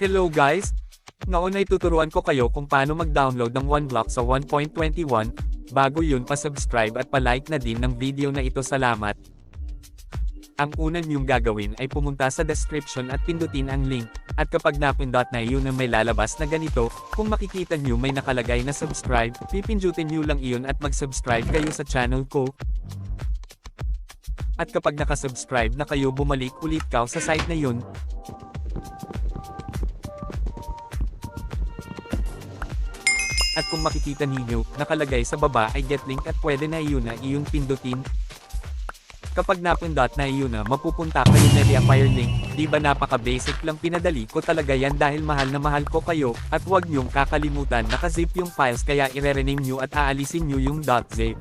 Hello guys! Ngayon ay tuturuan ko kayo kung paano mag-download ng OneBlock sa 1.21. Bago yun pa-subscribe at pa-like na din ng video na ito, salamat. Ang una niyong gagawin ay pumunta sa description at pindutin ang link. At kapag napindot na yun ang may lalabas na ganito, kung makikita niyo may nakalagay na subscribe, pipindutin niyo lang iyon at mag-subscribe kayo sa channel ko. At kapag nakasubscribe na kayo, bumalik ulit kayo sa site na yun. At kung makikita ninyo, nakalagay sa baba ay get link at pwede na iyon na iyong pindutin. Kapag napindot na iyon na, mapupunta kayo na reacquire link. Di ba napaka-basic lang, pinadali ko talaga yan dahil mahal na mahal ko kayo, at huwag niyong kakalimutan nakazip yung files, kaya ire-rename nyo at aalisin nyo yung .zip.